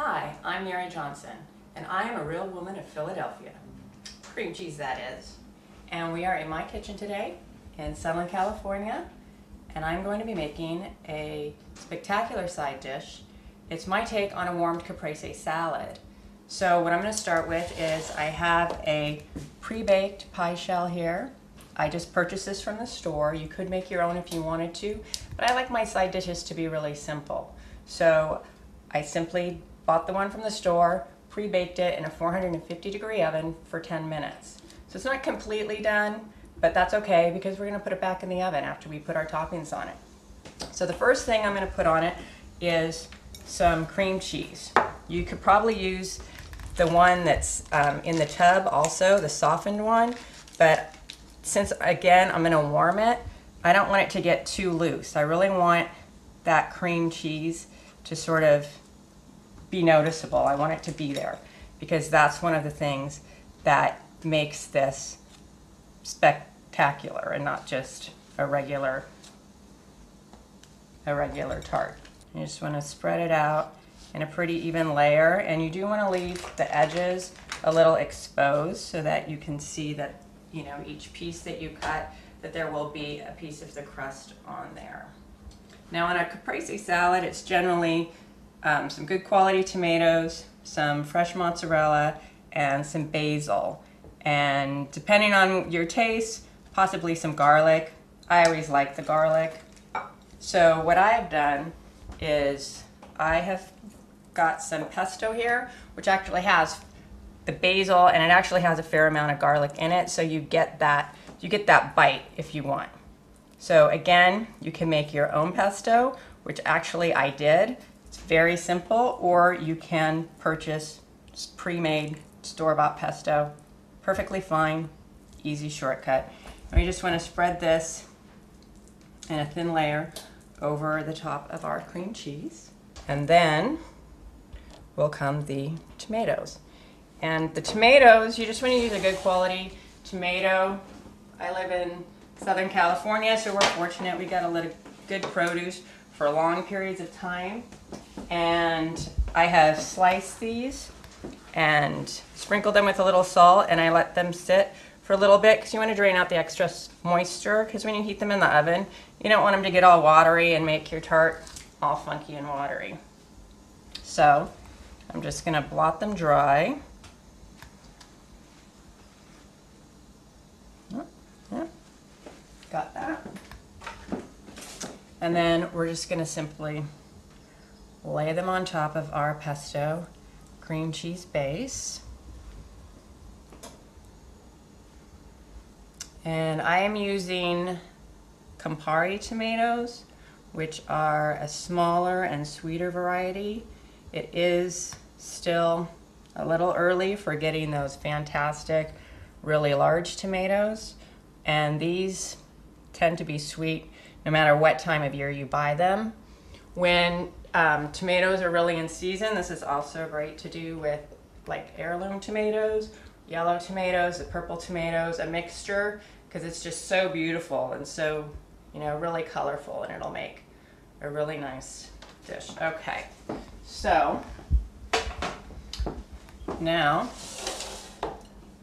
Hi, I'm Mary Johnson, and I am a real woman of Philadelphia. Cream cheese, that is. And we are in my kitchen today in Southern California, and I'm going to be making a spectacular side dish. It's my take on a warmed caprese salad. So what I'm going to start with is I have a pre-baked pie shell here. I just purchased this from the store. You could make your own if you wanted to, but I like my side dishes to be really simple. So I simply bought the one from the store, pre-baked it in a 450-degree oven for 10 minutes. So it's not completely done, but that's okay because we're going to put it back in the oven after we put our toppings on it. So the first thing I'm going to put on it is some cream cheese. You could probably use the one that's in the tub also, the softened one, but since again I'm going to warm it, I don't want it to get too loose. I really want that cream cheese to sort of be noticeable. I want it to be there because that's one of the things that makes this spectacular and not just a regular tart. You just want to spread it out in a pretty even layer, and you do want to leave the edges a little exposed so that you can see that, you know, each piece that you cut, that there will be a piece of the crust on there. Now on a caprese salad, it's generally some good quality tomatoes, some fresh mozzarella, and some basil. And depending on your taste, possibly some garlic. I always like the garlic. So what I've done is I have got some pesto here, which actually has the basil, and it actually has a fair amount of garlic in it, so you get that bite if you want. So again, you can make your own pesto, which actually I did. It's very simple, or you can purchase pre-made store-bought pesto. Perfectly fine, easy shortcut. And we just want to spread this in a thin layer over the top of our cream cheese. And then will come the tomatoes. And the tomatoes, you just want to use a good quality tomato. I live in Southern California, so we're fortunate we got a lot of good produce for long periods of time. And I have sliced these and sprinkled them with a little salt, and I let them sit for a little bit because you want to drain out the extra moisture, because when you heat them in the oven, you don't want them to get all watery and make your tart all funky and watery. So I'm just going to blot them dry. Yeah, got that. And then we're just going to simply lay them on top of our pesto cream cheese base. And I am using Campari tomatoes, which are a smaller and sweeter variety. It is still a little early for getting those fantastic, really large tomatoes. And these tend to be sweet no matter what time of year you buy them. When tomatoes are really in season, this is also great to do with like heirloom tomatoes, yellow tomatoes, the purple tomatoes, a mixture, because it's just so beautiful and so, you know, really colorful, and it'll make a really nice dish. Okay, so now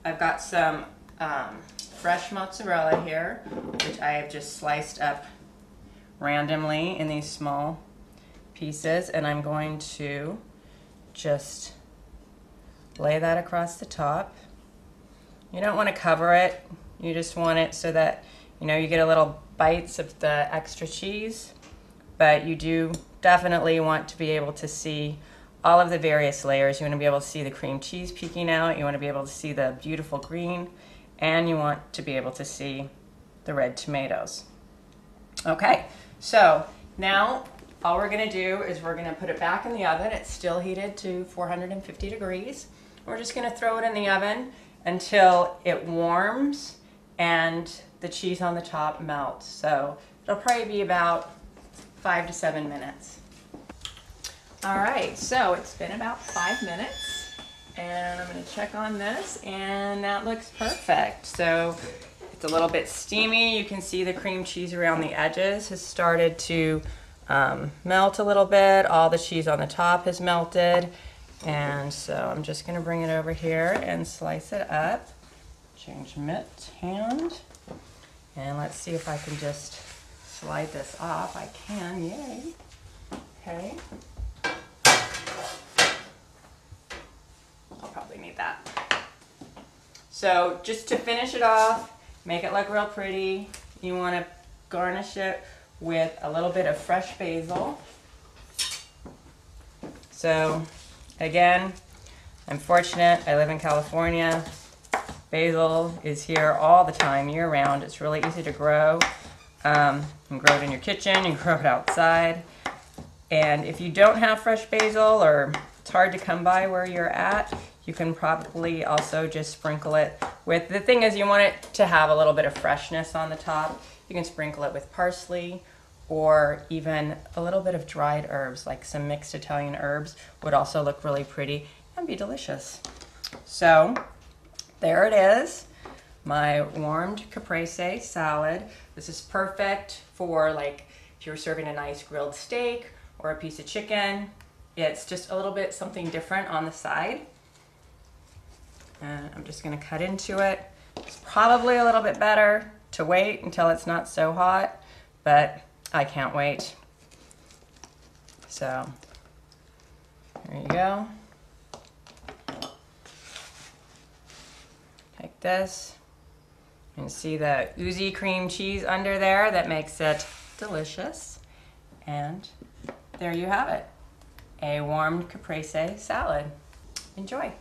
I've got some fresh mozzarella here, which I have just sliced up randomly in these small pieces, and I'm going to just lay that across the top. You don't want to cover it, you just want it so that, you know, you get a little bites of the extra cheese, but you do definitely want to be able to see all of the various layers. You want to be able to see the cream cheese peeking out, you want to be able to see the beautiful green, and you want to be able to see the red tomatoes. Okay, so now all we're going to do is we're going to put it back in the oven. It's still heated to 450 degrees. We're just going to throw it in the oven until it warms and the cheese on the top melts. So it'll probably be about 5 to 7 minutes. All right, so it's been about 5 minutes, and I'm going to check on this, and that looks perfect. So it's a little bit steamy. You can see the cream cheese around the edges has started to melt a little bit. All the cheese on the top has melted, And so I'm just gonna bring it over here and slice it up. Change mitt hand. And let's see if I can just slide this off. I can, yay. Okay. I'll probably need that. So just to finish it off, make it look real pretty, you want to garnish it with a little bit of fresh basil. So again, I'm fortunate, I live in California. Basil is here all the time, year round. It's really easy to grow. You can grow it in your kitchen, you can grow it outside. And if you don't have fresh basil, or it's hard to come by where you're at, you can probably also just sprinkle it with, the thing is you want it to have a little bit of freshness on the top. You can sprinkle it with parsley or even a little bit of dried herbs, like some mixed Italian herbs would also look really pretty and be delicious. So there it is, my warmed caprese salad. This is perfect for like if you're serving a nice grilled steak or a piece of chicken. It's just a little bit something different on the side. And I'm just gonna cut into it. It's probably a little bit better to wait until it's not so hot, but I can't wait. So, there you go. Take this, and see the oozy cream cheese under there that makes it delicious. And there you have it, a warmed caprese salad. Enjoy.